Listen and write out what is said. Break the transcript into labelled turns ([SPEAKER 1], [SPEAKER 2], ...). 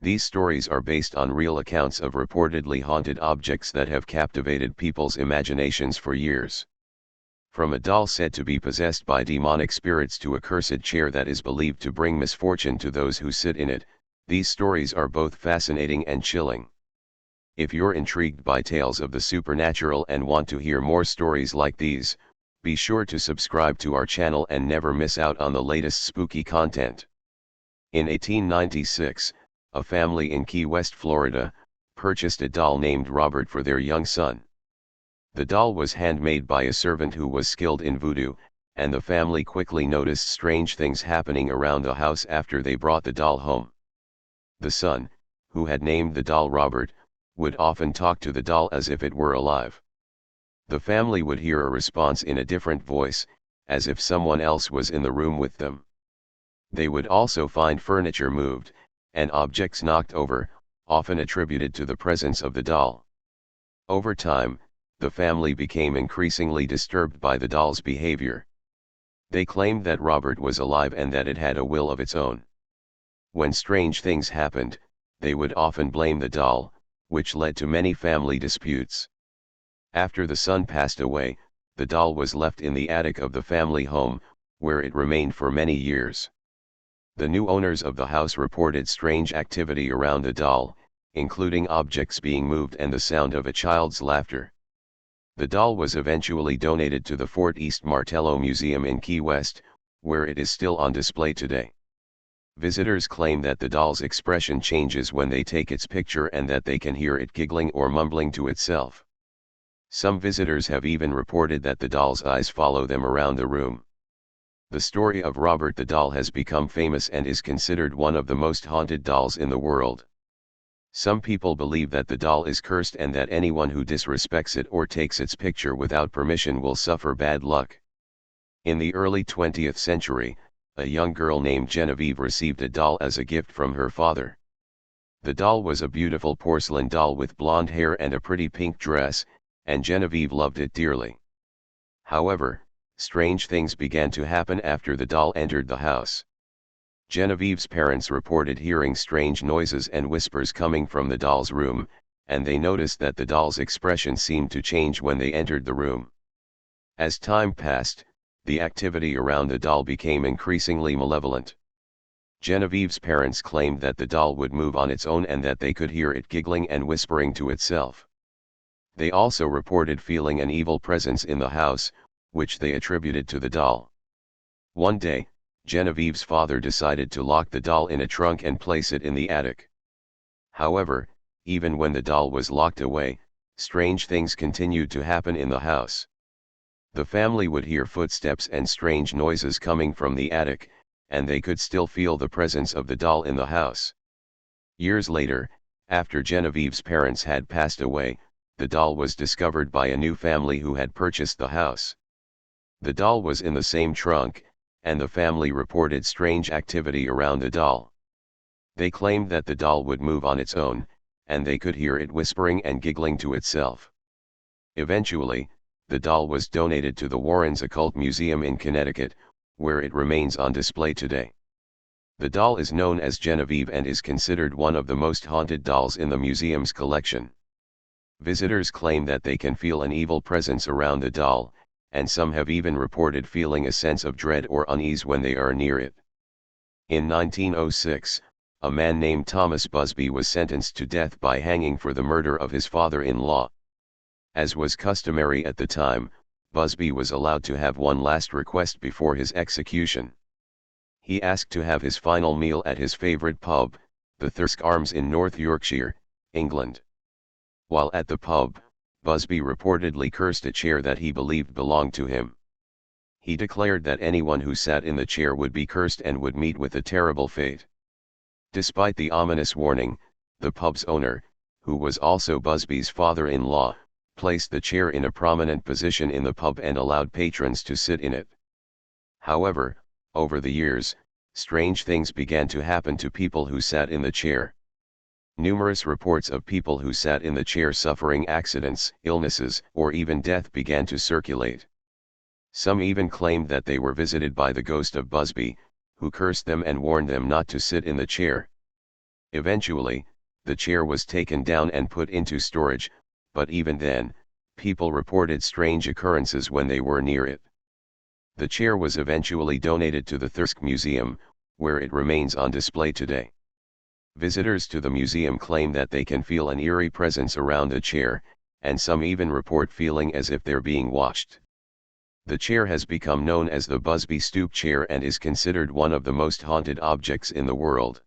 [SPEAKER 1] These stories are based on real accounts of reportedly haunted objects that have captivated people's imaginations for years. From a doll said to be possessed by demonic spirits to a cursed chair that is believed to bring misfortune to those who sit in it, these stories are both fascinating and chilling. If you're intrigued by tales of the supernatural and want to hear more stories like these, be sure to subscribe to our channel and never miss out on the latest spooky content. In 1896, a family in Key West, Florida, purchased a doll named Robert for their young son. The doll was handmade by a servant who was skilled in voodoo, and the family quickly noticed strange things happening around the house after they brought the doll home. The son, who had named the doll Robert, would often talk to the doll as if it were alive. The family would hear a response in a different voice, as if someone else was in the room with them. They would also find furniture moved, and objects knocked over, often attributed to the presence of the doll. Over time, the family became increasingly disturbed by the doll's behavior. They claimed that Robert was alive and that it had a will of its own. When strange things happened, they would often blame the doll, which led to many family disputes. After the son passed away, the doll was left in the attic of the family home, where it remained for many years. The new owners of the house reported strange activity around the doll, including objects being moved and the sound of a child's laughter. The doll was eventually donated to the Fort East Martello Museum in Key West, where it is still on display today. Visitors claim that the doll's expression changes when they take its picture and that they can hear it giggling or mumbling to itself. Some visitors have even reported that the doll's eyes follow them around the room. The story of Robert the doll has become famous and is considered one of the most haunted dolls in the world. Some people believe that the doll is cursed and that anyone who disrespects it or takes its picture without permission will suffer bad luck. In the early 20th century, a young girl named Genevieve received a doll as a gift from her father. The doll was a beautiful porcelain doll with blonde hair and a pretty pink dress, and Genevieve loved it dearly. However, strange things began to happen after the doll entered the house. Genevieve's parents reported hearing strange noises and whispers coming from the doll's room, and they noticed that the doll's expression seemed to change when they entered the room. As time passed, the activity around the doll became increasingly malevolent. Genevieve's parents claimed that the doll would move on its own and that they could hear it giggling and whispering to itself. They also reported feeling an evil presence in the house, which they attributed to the doll. One day, Genevieve's father decided to lock the doll in a trunk and place it in the attic. However, even when the doll was locked away, strange things continued to happen in the house. The family would hear footsteps and strange noises coming from the attic, and they could still feel the presence of the doll in the house. Years later, after Genevieve's parents had passed away, the doll was discovered by a new family who had purchased the house. The doll was in the same trunk, and the family reported strange activity around the doll. They claimed that the doll would move on its own, and they could hear it whispering and giggling to itself. Eventually, the doll was donated to the Warrens Occult Museum in Connecticut, where it remains on display today. The doll is known as Genevieve and is considered one of the most haunted dolls in the museum's collection. Visitors claim that they can feel an evil presence around the doll, and some have even reported feeling a sense of dread or unease when they are near it. In 1906, a man named Thomas Busby was sentenced to death by hanging for the murder of his father-in-law. As was customary at the time, Busby was allowed to have one last request before his execution. He asked to have his final meal at his favorite pub, the Thirsk Arms in North Yorkshire, England. While at the pub, Busby reportedly cursed a chair that he believed belonged to him. He declared that anyone who sat in the chair would be cursed and would meet with a terrible fate. Despite the ominous warning, the pub's owner, who was also Busby's father-in-law, placed the chair in a prominent position in the pub and allowed patrons to sit in it. However, over the years, strange things began to happen to people who sat in the chair. Numerous reports of people who sat in the chair suffering accidents, illnesses, or even death began to circulate. Some even claimed that they were visited by the ghost of Busby, who cursed them and warned them not to sit in the chair. Eventually, the chair was taken down and put into storage, but even then, people reported strange occurrences when they were near it. The chair was eventually donated to the Thirsk Museum, where it remains on display today. Visitors to the museum claim that they can feel an eerie presence around the chair, and some even report feeling as if they're being watched. The chair has become known as the Busby Stoop chair and is considered one of the most haunted objects in the world.